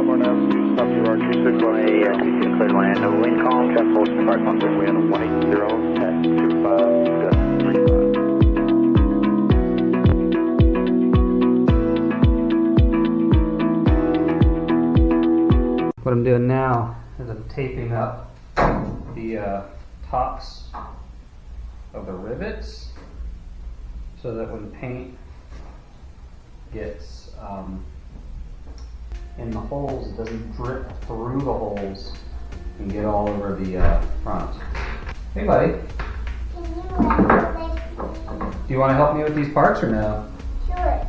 Somewhere now, stop to our 261. Yeah, 26 clear land. No wind calm, traffic force depart contact wind 180 at 25, gust 35. What I'm doing now is I'm taping up the tops of the rivets so that when paint gets in the holes, it doesn't drip through the holes and get all over the front. Hey buddy, do you want to help me with these parts or no? Sure.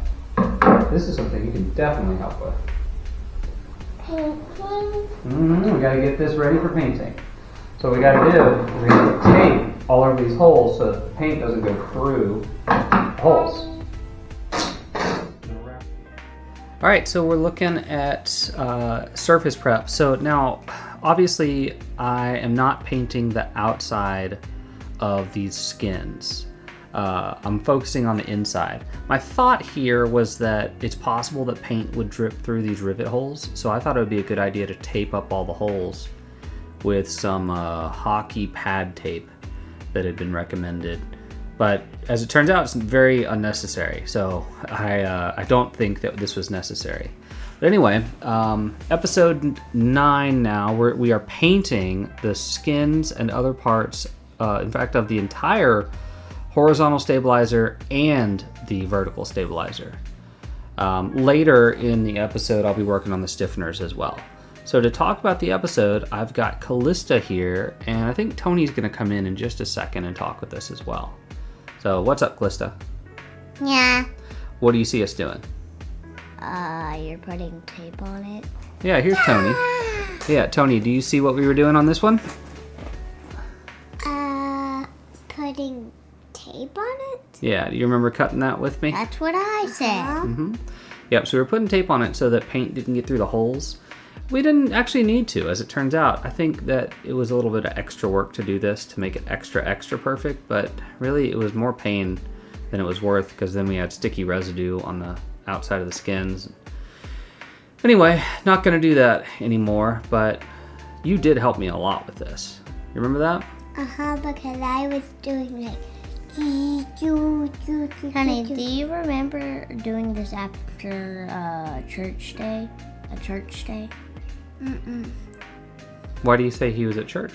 This is something you can definitely help with. Painting. We gotta get this ready for painting. So what we gotta do is we gotta tape all over these holes so that the paint doesn't go through the holes. Alright, so we're looking at surface prep. So now, obviously, I am not painting the outside of these skins. I'm focusing on the inside. My thought here was that it's possible that paint would drip through these rivet holes, so I thought it would be a good idea to tape up all the holes with some hockey pad tape that had been recommended. But as it turns out, it's very unnecessary, so I don't think that this was necessary. But anyway, episode 9 now, we are painting the skins and other parts, in fact, of the entire horizontal stabilizer and the vertical stabilizer. Later in the episode, I'll be working on the stiffeners as well. So to talk about the episode, I've got Callista here, and I think Tony's gonna come in just a second and talk with us as well. So what's up, Callista? Yeah. What do you see us doing? You're putting tape on it. Yeah, here's Tony. Yeah, Tony, do you see what we were doing on this one? Putting tape on it? Yeah, do you remember cutting that with me? That's what I said. Yep, so we were putting tape on it so that paint didn't get through the holes. We didn't actually need to, as it turns out. I think that it was a little bit of extra work to do this to make it extra perfect, but really it was more pain than it was worth because then we had sticky residue on the outside of the skins. Anyway, not gonna do that anymore, but you did help me a lot with this. You remember that? Because I was doing like... Honey, do you remember doing this after church day? A church day? Why do you say he was at church?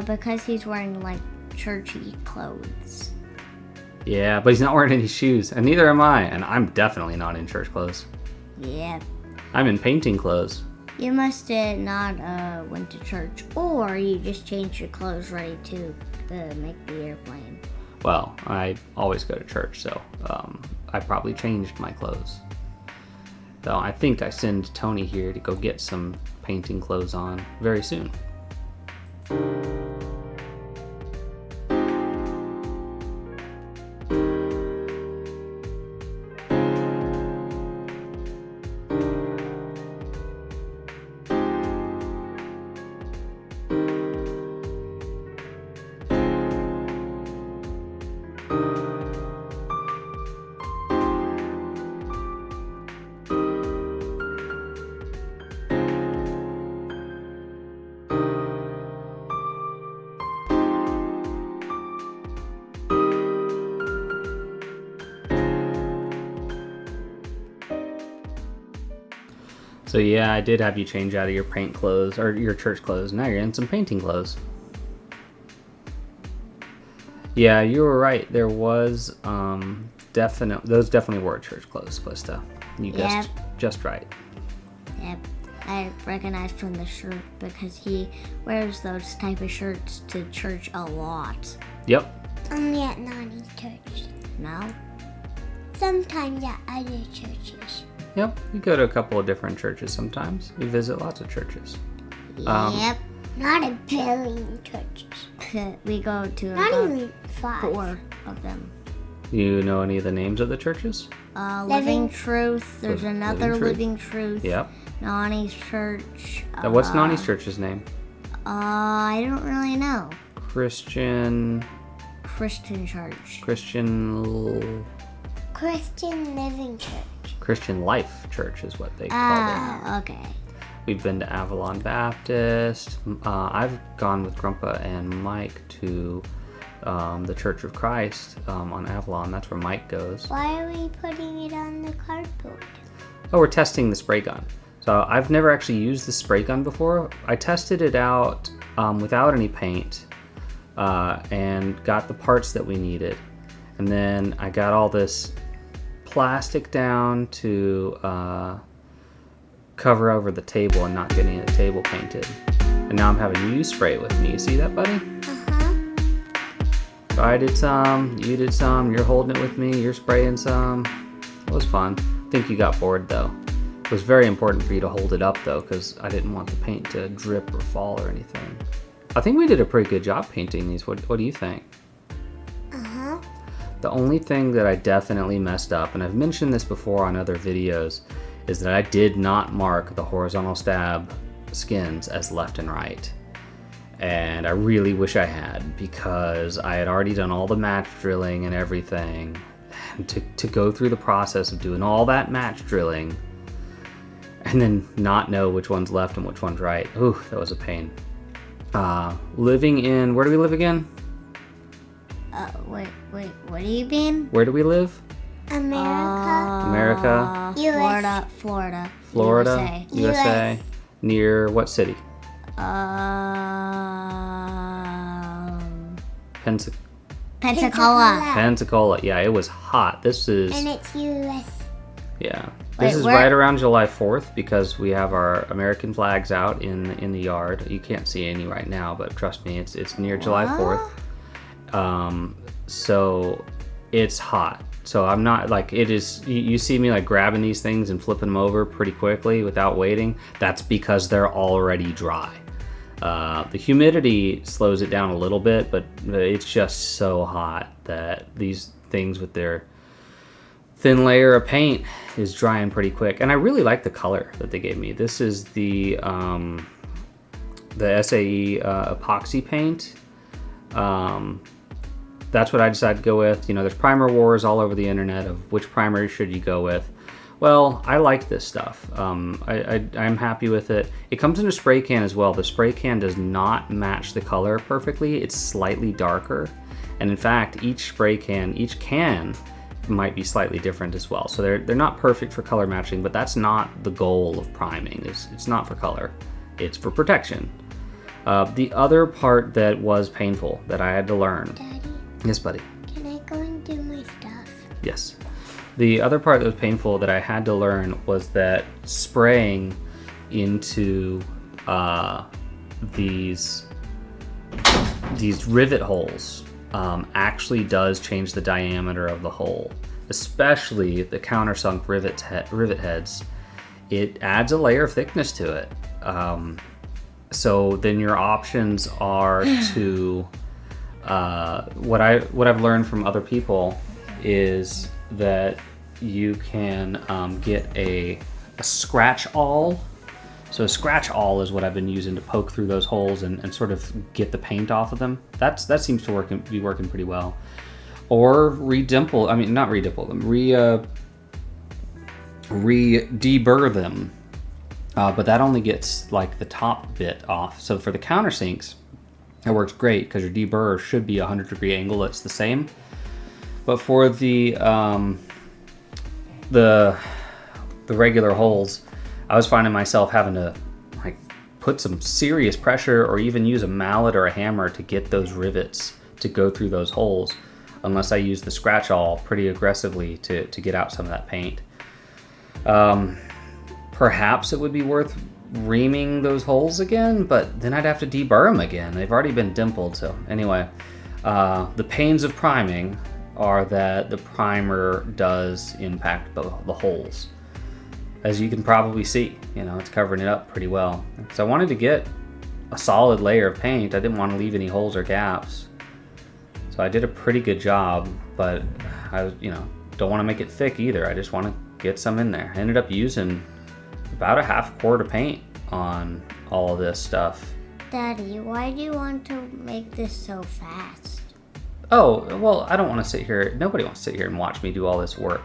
Because he's wearing like churchy clothes. Yeah, but he's not wearing any shoes, and neither am I, and I'm definitely not in church clothes. Yeah. I'm in painting clothes. You must have not went to church, or you just changed your clothes ready to make the airplane. Well, I always go to church, so I probably changed my clothes. So I think I send Tony here to go get some painting clothes on very soon. So yeah, I did have you change out of your paint clothes, or your church clothes. Now you're in some painting clothes. Yeah, you were right. There was those definitely were church clothes, Callista. You guessed just right. Yep. I recognized from the shirt because he wears those type of shirts to church a lot. Yep. Only at Nani's church. No? Sometimes at other churches. Yep, we go to a couple of different churches sometimes. We visit lots of churches. Yep. Not a billion churches. We go to Not about even 5. 4 of them. Do you know any of the names of the churches? Living Truth. There's another Living Living Truth. Yep. Nani's church. What's Nani's church's name? I don't really know. Christian Church. Christian Christian Living Church. Life Church is what they call it. Okay. We've been to Avalon Baptist. I've gone with Grandpa and Mike to the Church of Christ on Avalon. That's where Mike goes. Why are we putting it on the cardboard? Oh, we're testing the spray gun. So I've never actually used the spray gun before. I tested it out without any paint and got the parts that we needed. And then I got all this plastic down to cover over the table and not getting the table painted. And now I'm having you spray it with me. You see that, buddy? Uh-huh. So I did some, you did some, you're holding it with me, you're spraying some. It was fun. I think you got bored though. It was very important for you to hold it up though, because I didn't want the paint to drip or fall or anything. I think we did a pretty good job painting these. What do you think? Uh-huh. The only thing that I definitely messed up, and I've mentioned this before on other videos, is that I did not mark the horizontal stab skins as left and right. And I really wish I had, because I had already done all the match drilling and everything. And to go through the process of doing all that match drilling and then not know which one's left and which one's right. Ooh, that was a pain. Living in, where do we live again? Wait, what do you mean? Where do we live? America. America. Florida. USA. Near what city? Pensacola. Pensacola. Yeah, it was hot. This is... And it's US. Yeah. Wait, This is where- right around July 4th because we have our American flags out in the yard. You can't see any right now, but trust me, it's near July 4th. So it's hot. So I'm not like, it is, you see me like grabbing these things and flipping them over pretty quickly without waiting. That's because they're already dry. The humidity slows it down a little bit, but it's just so hot that these things with their thin layer of paint is drying pretty quick. And I really like the color that they gave me. This is the SAE epoxy paint. That's what I decided to go with. You know, there's primer wars all over the internet of which primer should you go with. Well, I like this stuff. I'm happy with it. It comes in a spray can as well. The spray can does not match the color perfectly. It's slightly darker. And in fact, each can might be slightly different as well. So they're not perfect for color matching, but that's not the goal of priming. It's not for color. It's for protection. The other part that was painful that I had to learn. Daddy, Yes, buddy. can I go and do my stuff? Yes. The other part that was painful that I had to learn was that spraying into these rivet holes actually does change the diameter of the hole, especially the countersunk rivet heads. It adds a layer of thickness to it. So then your options are to what I've learned from other people is that you can get a scratch awl. So a scratch awl is what I've been using to poke through those holes and sort of get the paint off of them. That seems to be working pretty well. Or re-deburr them. But that only gets like the top bit off. So for the countersinks, it works great because your deburr should be a 100-degree angle. It's the same. But for the regular holes, I was finding myself having to like put some serious pressure or even use a mallet or a hammer to get those rivets to go through those holes, unless I use the scratch awl pretty aggressively to get out some of that paint. Perhaps it would be worth reaming those holes again, but then I'd have to deburr them again. They've already been dimpled. So anyway, the pains of priming are that the primer does impact the holes. As you can probably see, you know, it's covering it up pretty well. So I wanted to get a solid layer of paint. I didn't want to leave any holes or gaps. So I did a pretty good job, but I, don't want to make it thick either. I just want to get some in there. I ended up using about a half quart of paint on all of this stuff. Daddy, why do you want to make this so fast? Oh, well, I don't want to sit here. Nobody wants to sit here and watch me do all this work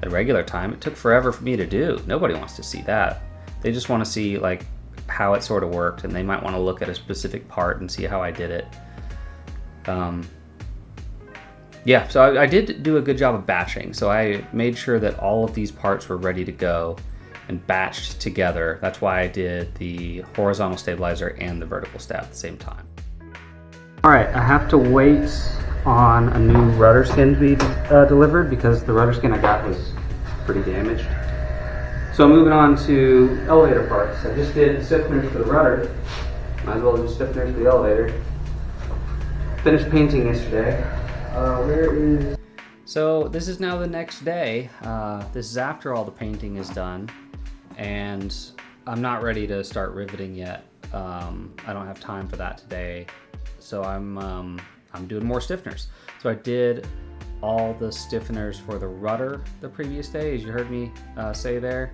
at regular time. It took forever for me to do. Nobody wants to see that. They just want to see like how it sort of worked, and they might want to look at a specific part and see how I did it. Yeah, so I did do a good job of batching. So I made sure that all of these parts were ready to go and batched together. That's why I did the horizontal stabilizer and the vertical stab at the same time. All right, I have to wait on a new rudder skin to be delivered because the rudder skin I got was pretty damaged. So moving on to elevator parts. I just did stiffeners for the rudder. Might as well do stiffeners for the elevator. Finished painting yesterday. So this is now the next day. This is after all the painting is done, and I'm not ready to start riveting yet. I don't have time for that today, so I'm doing more stiffeners. So I did all the stiffeners for the rudder the previous day, as you heard me say there.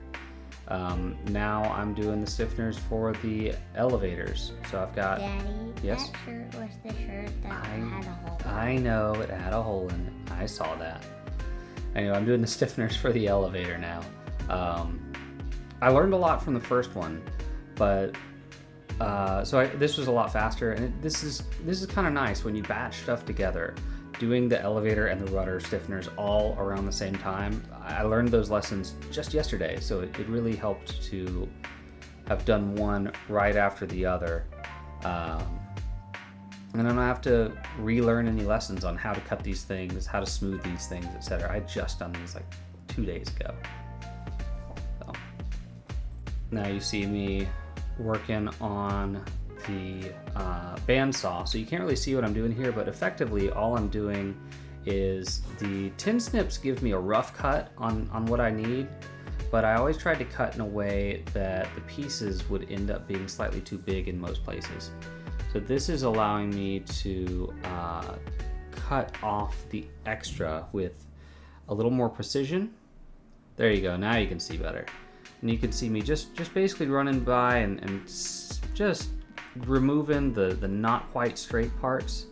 Now I'm doing the stiffeners for the elevators. So I've got... Daddy, yes? that shirt was the shirt that had a hole. I know, it had a hole in it. I saw that. Anyway, I'm doing the stiffeners for the elevator now. I learned a lot from the first one, but this was a lot faster, and this is kind of nice when you batch stuff together. Doing the elevator and the rudder stiffeners all around the same time. I learned those lessons just yesterday, so it really helped to have done one right after the other. And I don't have to relearn any lessons on how to cut these things, how to smooth these things, etc. I had just done these like 2 days ago. So now you see me working on the bandsaw, so you can't really see what I'm doing here, but effectively all I'm doing is the tin snips give me a rough cut on what I need, but I always tried to cut in a way that the pieces would end up being slightly too big in most places. So this is allowing me to cut off the extra with a little more precision. There you go, now you can see better. And you can see me just basically running by and just removing the not quite straight parts.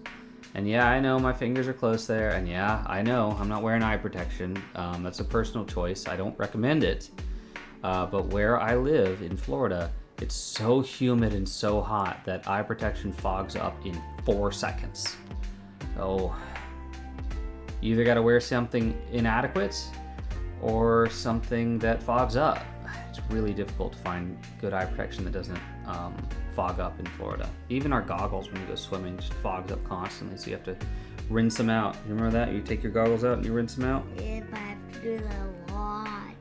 And yeah, I know my fingers are close there, and yeah, I know I'm not wearing eye protection. That's a personal choice. I don't recommend it. But where I live in Florida, it's so humid and so hot that eye protection fogs up in 4 seconds. So you either gotta wear something inadequate or something that fogs up. It's really difficult to find good eye protection that doesn't fog up in Florida. Even our goggles when you go swimming just fogs up constantly, so you have to rinse them out. You remember that? You take your goggles out and you rinse them out? Yeah, but I have to do that a lot.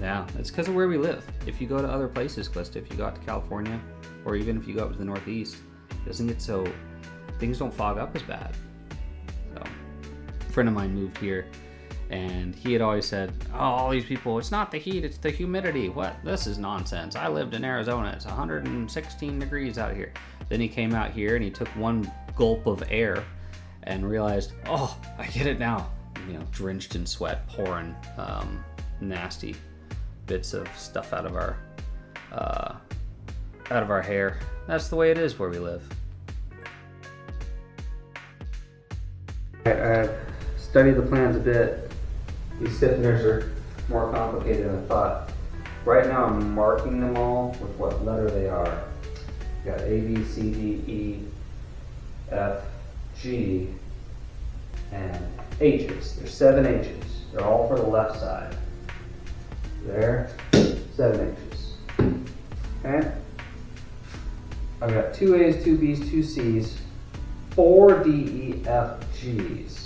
Yeah, it's because of where we live. If you go to other places, Calista, if you go out to California, or even if you go up to the Northeast, it doesn't get so, things don't fog up as bad. So, a friend of mine moved here, and he had always said, oh, all these people, it's not the heat, it's the humidity. What? This is nonsense. I lived in Arizona. It's 116 degrees out here. Then he came out here and he took one gulp of air and realized, oh, I get it now. You know, drenched in sweat, pouring nasty bits of stuff out of our hair. That's the way it is where we live. I've studied the plans a bit. These stiffeners are more complicated than I thought. Right now I'm marking them all with what letter they are. We've got A, B, C, D, E, F, G, and H's. There's 7 H's. They're all for the left side. There, 7 H's. Okay? I've got 2 A's, 2 B's, 2 C's, 4 D, E, F, G's.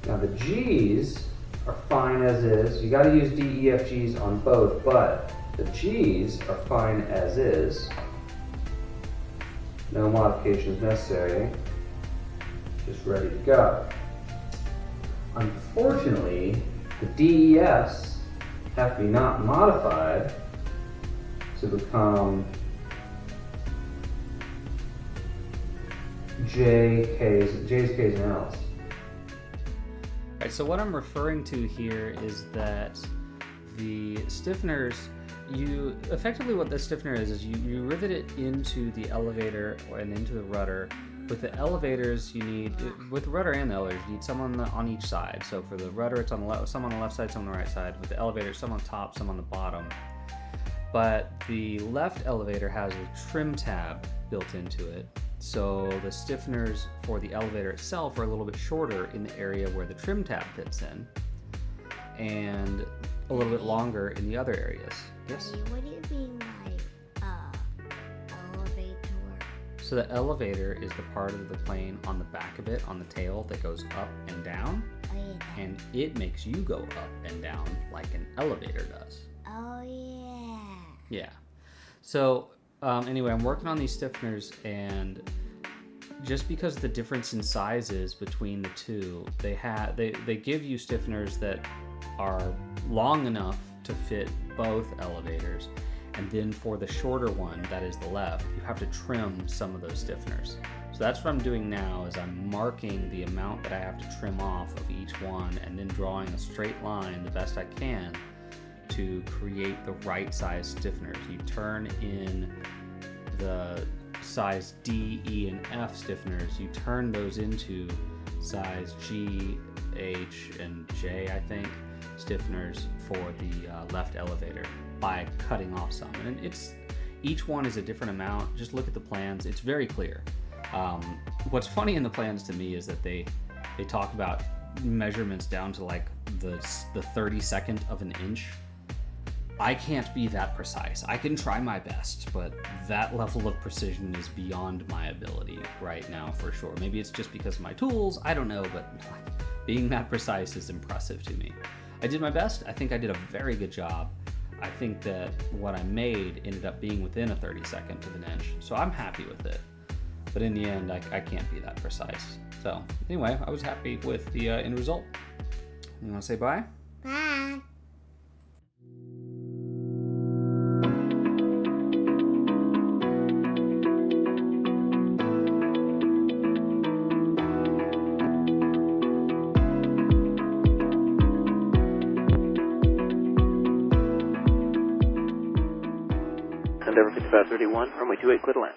Now the G's are fine as is. You got to use D, E, F, G's on both, but the G's are fine as is. No modifications necessary. Just ready to go. Unfortunately, the DEFs have to be not modified to become J's, K's, and L's. Alright, so what I'm referring to here is that the stiffeners, effectively what the stiffener is you rivet it into the elevator and into the rudder. With the elevators, with the rudder and the elevators, you need some on each side. So for the rudder, it's on the left, some on the left side, some on the right side. With the elevator, some on top, some on the bottom. But the left elevator has a trim tab built into it. So the stiffeners for the elevator itself are a little bit shorter in the area where the trim tab fits in, and a little bit longer in the other areas. Yes? What do you mean by elevator? So the elevator is the part of the plane on the back of it, on the tail, that goes up and down. Oh, yeah. And it makes you go up and down like an elevator does. Oh, yeah. Yeah. So anyway, I'm working on these stiffeners, and just because of the difference in sizes between the two, they give you stiffeners that are long enough to fit both elevators, and then for the shorter one, that is the left, you have to trim some of those stiffeners. So that's what I'm doing now, is I'm marking the amount that I have to trim off of each one, and then drawing a straight line the best I can to create the right size stiffeners. You turn in the size D, E, and F stiffeners, you turn those into size G, H, and J, I think, stiffeners for the left elevator by cutting off some. And each one is a different amount. Just look at the plans. It's very clear. What's funny in the plans to me is that they talk about measurements down to like the 32nd of an inch. I can't be that precise. I can try my best, but that level of precision is beyond my ability right now for sure. Maybe it's just because of my tools, I don't know, but being that precise is impressive to me. I did my best. I think I did a very good job. I think that what I made ended up being within a 32nd of an inch, so I'm happy with it. But in the end, I can't be that precise. So anyway, I was happy with the end result. You want to say bye? Bye. Endeavour 5531, runway 28, clear to land.